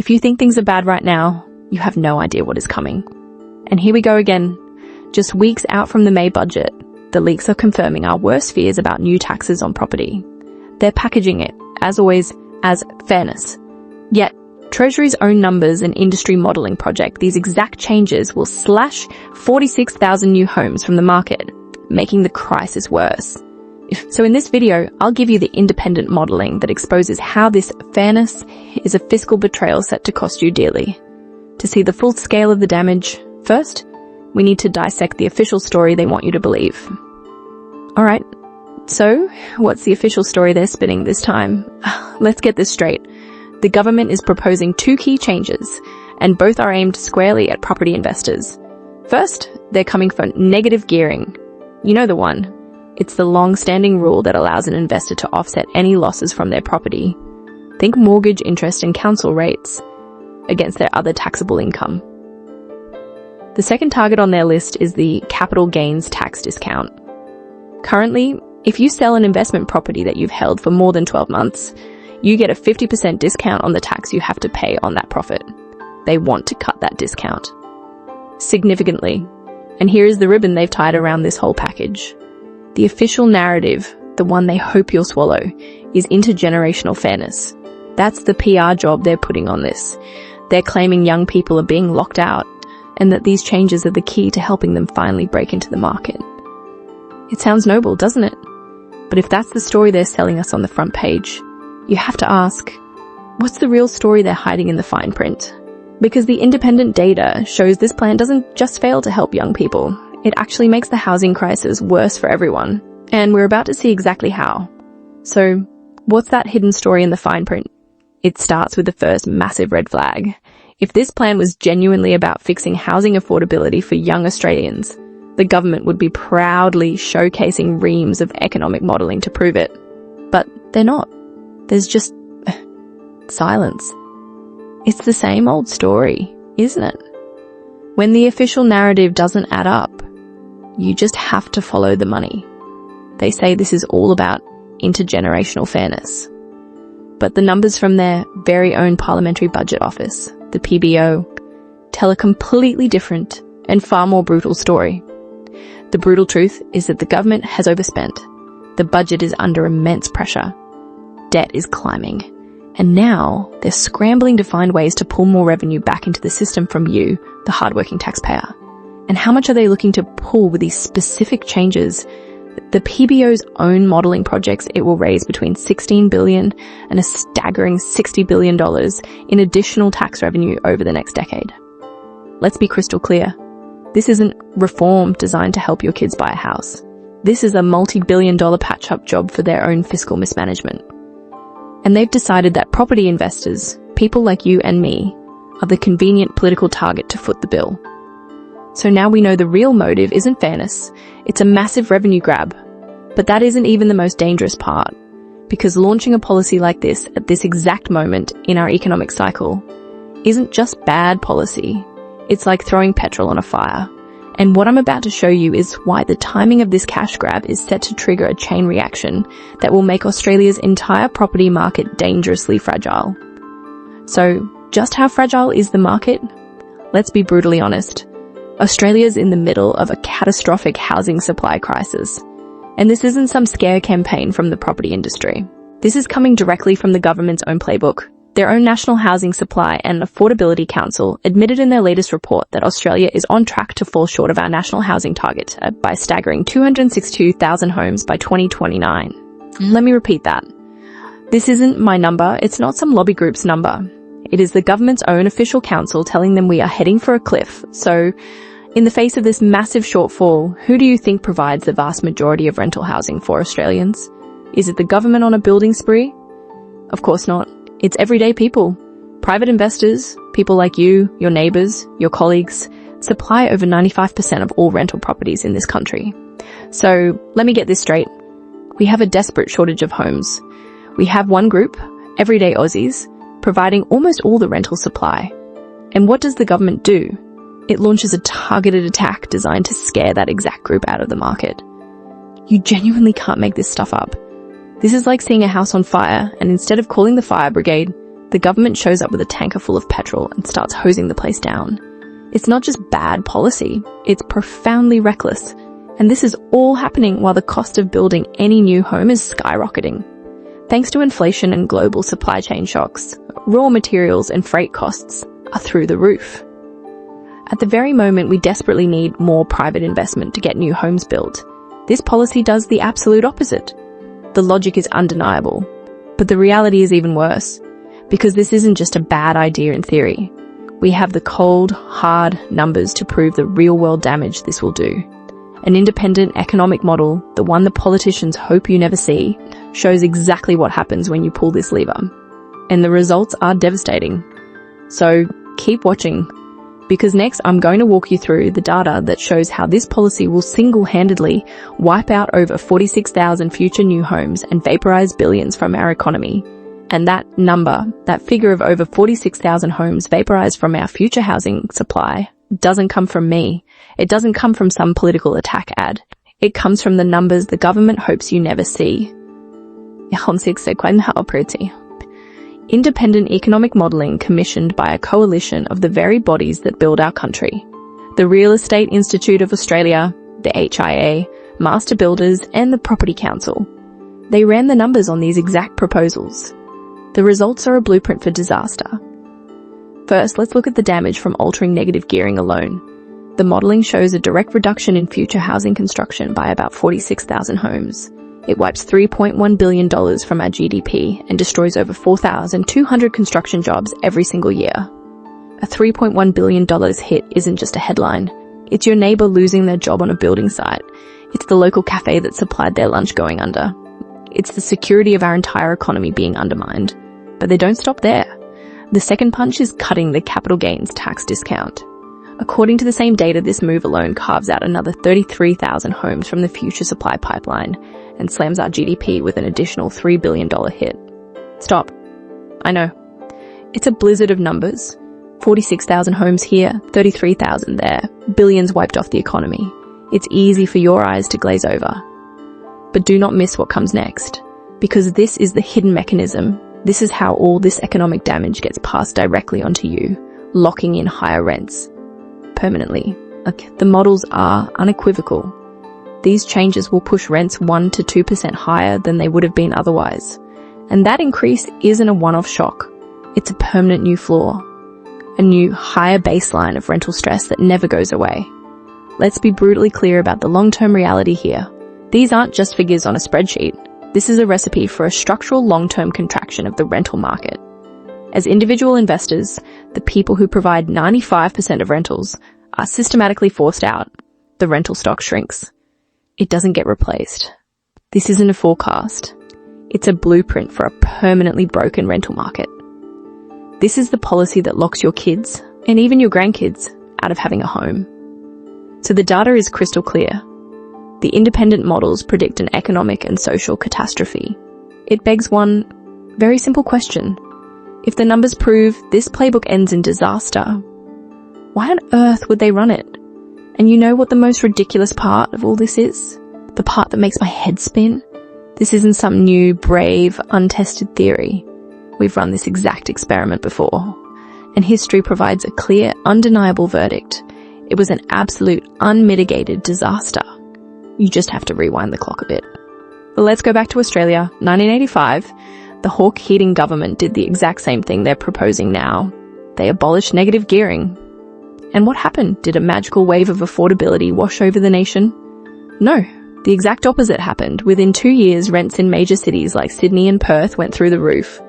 If you think things are bad right now, you have no idea what is coming. And here we go again. Just weeks out from the May budget, the leaks are confirming our worst fears about new taxes on property. They're packaging it, as always, as fairness. Yet, Treasury's own numbers and industry modelling project these exact changes will slash 46,000 new homes from the market, making the crisis worse. So in this video, I'll give you the independent modelling that exposes how this fairness is a fiscal betrayal set to cost you dearly. To see the full scale of the damage, first, we need to dissect the official story they want you to believe. Alright, so what's the official story they're spinning this time? Let's get this straight. The government is proposing two key changes, and both are aimed squarely at property investors. First, they're coming for negative gearing. You know the one. It's the long-standing rule that allows an investor to offset any losses from their property. Think mortgage interest and council rates against their other taxable income. The second target on their list is the capital gains tax discount. Currently, if you sell an investment property that you've held for more than 12 months, you get a 50% discount on the tax you have to pay on that profit. They want to cut that discount significantly. And here is the ribbon they've tied around this whole package. The official narrative, the one they hope you'll swallow, is intergenerational fairness. That's the PR job they're putting on this. They're claiming young people are being locked out, and that these changes are the key to helping them finally break into the market. It sounds noble, doesn't it? But if that's the story they're selling us on the front page, you have to ask, what's the real story they're hiding in the fine print? Because the independent data shows this plan doesn't just fail to help young people. It actually makes the housing crisis worse for everyone. And we're about to see exactly how. So, what's that hidden story in the fine print? It starts with the first massive red flag. If this plan was genuinely about fixing housing affordability for young Australians, the government would be proudly showcasing reams of economic modelling to prove it. But they're not. There's just silence. It's the same old story, isn't it? When the official narrative doesn't add up, you just have to follow the money. They say this is all about intergenerational fairness. But the numbers from their very own Parliamentary Budget Office, the PBO, tell a completely different and far more brutal story. The brutal truth is that the government has overspent. The budget is under immense pressure. Debt is climbing. And now they're scrambling to find ways to pull more revenue back into the system from you, the hardworking taxpayer. And how much are they looking to pull with these specific changes? The PBO's own modelling projects it will raise between $16 billion and a staggering $60 billion in additional tax revenue over the next decade. Let's be crystal clear. This isn't reform designed to help your kids buy a house. This is a multi-billion-dollar patch-up job for their own fiscal mismanagement. And they've decided that property investors, people like you and me, are the convenient political target to foot the bill. So now we know the real motive isn't fairness, it's a massive revenue grab. But that isn't even the most dangerous part, because launching a policy like this at this exact moment in our economic cycle isn't just bad policy, it's like throwing petrol on a fire. And what I'm about to show you is why the timing of this cash grab is set to trigger a chain reaction that will make Australia's entire property market dangerously fragile. So, just how fragile is the market? Let's be brutally honest. Australia's in the middle of a catastrophic housing supply crisis. And this isn't some scare campaign from the property industry. This is coming directly from the government's own playbook. Their own National Housing Supply and Affordability Council admitted in their latest report that Australia is on track to fall short of our national housing target by staggering 262,000 homes by 2029. Let me repeat that. This isn't my number, it's not some lobby group's number. It is the government's own official council telling them we are heading for a cliff. So, in the face of this massive shortfall, who do you think provides the vast majority of rental housing for Australians? Is it the government on a building spree? Of course not. It's everyday people. Private investors, people like you, your neighbours, your colleagues, supply over 95% of all rental properties in this country. So, let me get this straight. We have a desperate shortage of homes. We have one group, everyday Aussies, providing almost all the rental supply. And what does the government do? It launches a targeted attack designed to scare that exact group out of the market. You genuinely can't make this stuff up. This is like seeing a house on fire, and instead of calling the fire brigade, The government shows up with a tanker full of petrol and starts hosing the place down. It's not just bad policy, it's profoundly reckless. And this is all happening while the cost of building any new home is skyrocketing. Thanks to inflation and global supply chain shocks, raw materials and freight costs are through the roof. At the very moment we desperately need more private investment to get new homes built, this policy does the absolute opposite. The logic is undeniable, but the reality is even worse, because this isn't just a bad idea in theory. We have the cold, hard numbers to prove the real-world damage this will do. An independent economic model, the one the politicians hope you never see, shows exactly what happens when you pull this lever. And the results are devastating. So keep watching, because next I'm going to walk you through the data that shows how this policy will single-handedly wipe out over 46,000 future new homes and vaporize billions from our economy. And that number, that figure of over 46,000 homes vaporized from our future housing supply, doesn't come from me. It doesn't come from some political attack ad. It comes from the numbers the government hopes you never see. Independent economic modelling commissioned by a coalition of the very bodies that build our country. The Real Estate Institute of Australia, the HIA, Master Builders and the Property Council. They ran the numbers on these exact proposals. The results are a blueprint for disaster. First, let's look at the damage from altering negative gearing alone. The modelling shows a direct reduction in future housing construction by about 46,000 homes. It wipes $3.1 billion from our GDP and destroys over 4,200 construction jobs every single year. A $3.1 billion hit isn't just a headline. It's your neighbour losing their job on a building site. It's the local cafe that supplied their lunch going under. It's the security of our entire economy being undermined. But they don't stop there. The second punch is cutting the capital gains tax discount. According to the same data, this move alone carves out another 33,000 homes from the future supply pipeline and slams our GDP with an additional $3 billion hit. Stop. I know. It's a blizzard of numbers. 46,000 homes here, 33,000 there, billions wiped off the economy. It's easy for your eyes to glaze over. But do not miss what comes next, because this is the hidden mechanism. This is how all this economic damage gets passed directly onto you, locking in higher rents. Permanently. The models are unequivocal. These changes will push rents 1 to 2% higher than they would have been otherwise. And that increase isn't a one-off shock. It's a permanent new floor. A new, higher baseline of rental stress that never goes away. Let's be brutally clear about the long-term reality here. These aren't just figures on a spreadsheet. This is a recipe for a structural long-term contraction of the rental market. As individual investors, the people who provide 95% of rentals are systematically forced out. The rental stock shrinks. It doesn't get replaced. This isn't a forecast. It's a blueprint for a permanently broken rental market. This is the policy that locks your kids, and even your grandkids, out of having a home. So the data is crystal clear. The independent models predict an economic and social catastrophe. It begs one very simple question. If the numbers prove this playbook ends in disaster, why on earth would they run it? And you know what the most ridiculous part of all this is? The part that makes my head spin? This isn't some new, brave, untested theory. We've run this exact experiment before. And history provides a clear, undeniable verdict. It was an absolute, unmitigated disaster. You just have to rewind the clock a bit. But let's go back to Australia. 1985, the Hawke Keating government did the exact same thing they're proposing now. They abolished negative gearing. And what happened? Did a magical wave of affordability wash over the nation? No, the exact opposite happened. Within 2 years, rents in major cities like Sydney and Perth went through the roof.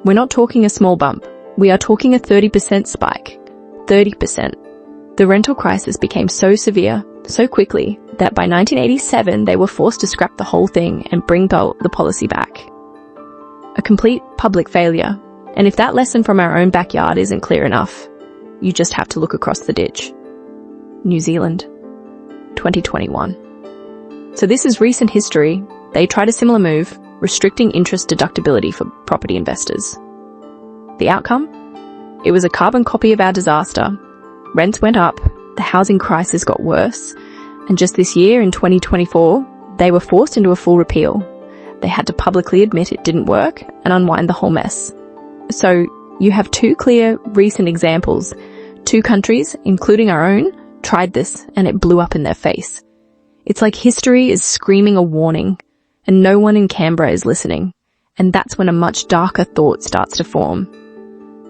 We're not talking a small bump. We are talking a 30% spike. 30%. The rental crisis became so severe, so quickly, that by 1987 they were forced to scrap the whole thing and bring the policy back. A complete public failure. And if that lesson from our own backyard isn't clear enough, you just have to look across the ditch. New Zealand, 2021. So this is recent history. They tried a similar move, restricting interest deductibility for property investors. The outcome? It was a carbon copy of our disaster. Rents went up, the housing crisis got worse, and just this year, in 2024, they were forced into a full repeal. They had to publicly admit it didn't work and unwind the whole mess. So You have two clear, recent examples. Two countries, including our own, tried this and it blew up in their face. It's like history is screaming a warning and no one in Canberra is listening. And that's when a much darker thought starts to form.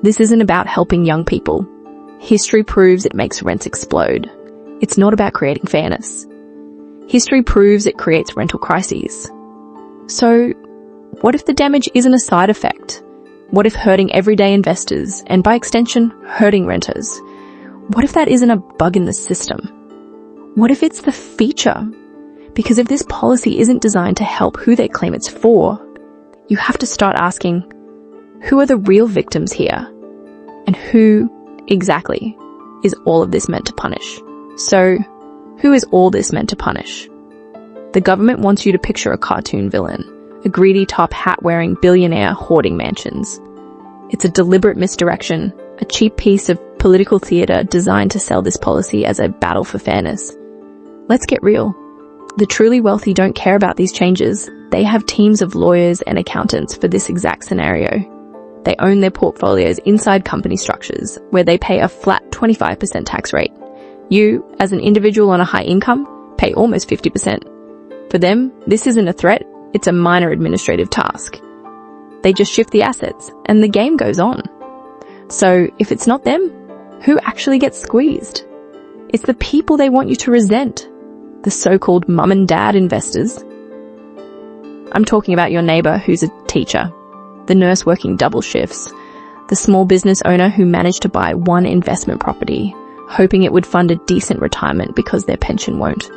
This isn't about helping young people. History proves it makes rents explode. It's not about creating fairness. History proves it creates rental crises. So, what if the damage isn't a side effect? What if hurting everyday investors, and by extension, hurting renters? What if that isn't a bug in the system? What if it's the feature? Because if this policy isn't designed to help who they claim it's for, you have to start asking, who are the real victims here? And who, exactly, is all of this meant to punish? So, who is all this meant to punish? The government wants you to picture a cartoon villain, a greedy top hat-wearing billionaire hoarding mansions. It's a deliberate misdirection, a cheap piece of political theatre designed to sell this policy as a battle for fairness. Let's get real. The truly wealthy don't care about these changes. They have teams of lawyers and accountants for this exact scenario. They own their portfolios inside company structures where they pay a flat 25% tax rate. You, as an individual on a high income, pay almost 50%. For them, this isn't a threat, it's a minor administrative task. They just shift the assets and the game goes on. So if it's not them, who actually gets squeezed? It's the people they want you to resent, the so-called mum and dad investors. I'm talking about your neighbour who's a teacher, the nurse working double shifts, the small business owner who managed to buy one investment property, hoping it would fund a decent retirement because their pension won't.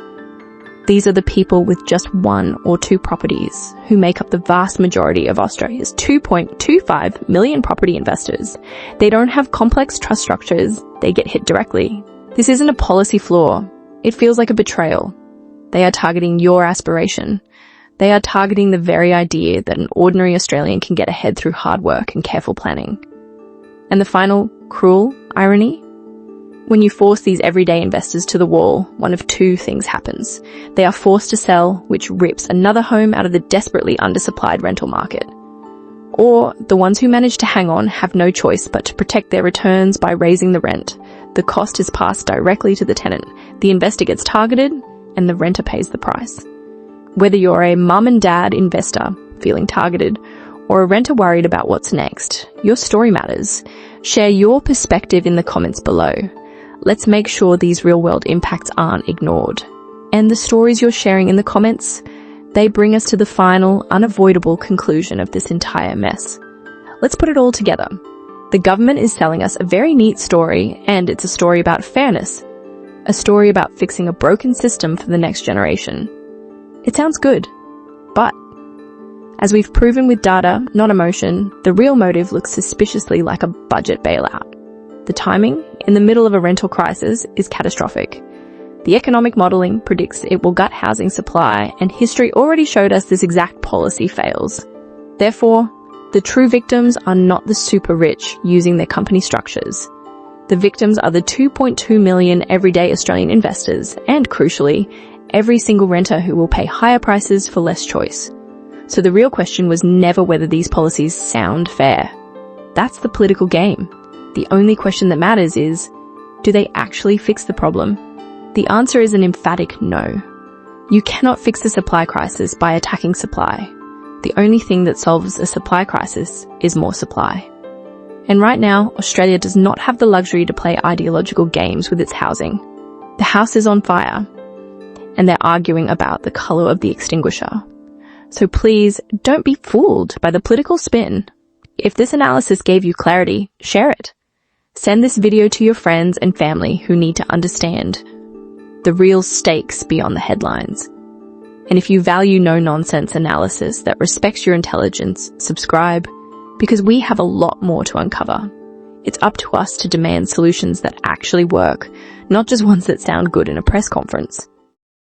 These are the people with just one or two properties who make up the vast majority of Australia's 2.25 million property investors. They don't have complex trust structures, they get hit directly. This isn't a policy flaw, it feels like a betrayal. They are targeting your aspiration. They are targeting the very idea that an ordinary Australian can get ahead through hard work and careful planning. And the final, cruel irony? When you force these everyday investors to the wall, one of two things happens. They are forced to sell, which rips another home out of the desperately undersupplied rental market. Or the ones who manage to hang on have no choice but to protect their returns by raising the rent. The cost is passed directly to the tenant. The investor gets targeted and the renter pays the price. Whether you're a mum and dad investor feeling targeted or a renter worried about what's next, your story matters. Share your perspective in the comments below. Let's make sure these real-world impacts aren't ignored. And the stories you're sharing in the comments, they bring us to the final, unavoidable conclusion of this entire mess. Let's put it all together. The government is selling us a very neat story, and it's a story about fairness. A story about fixing a broken system for the next generation. It sounds good, but as we've proven with data, not emotion, the real motive looks suspiciously like a budget bailout. The timing, in the middle of a rental crisis, is catastrophic. The economic modelling predicts it will gut housing supply, and history already showed us this exact policy fails. Therefore, the true victims are not the super rich using their company structures. The victims are the 2.2 million everyday Australian investors, and crucially, every single renter who will pay higher prices for less choice. So the real question was never whether these policies sound fair. That's the political game. The only question that matters is, do they actually fix the problem? The answer is an emphatic no. You cannot fix the supply crisis by attacking supply. The only thing that solves a supply crisis is more supply. And right now, Australia does not have the luxury to play ideological games with its housing. The house is on fire, and they're arguing about the colour of the extinguisher. So please, don't be fooled by the political spin. If this analysis gave you clarity, share it. Send this video to your friends and family who need to understand the real stakes beyond the headlines. And if you value no-nonsense analysis that respects your intelligence, subscribe, because we have a lot more to uncover. It's up to us to demand solutions that actually work, not just ones that sound good in a press conference.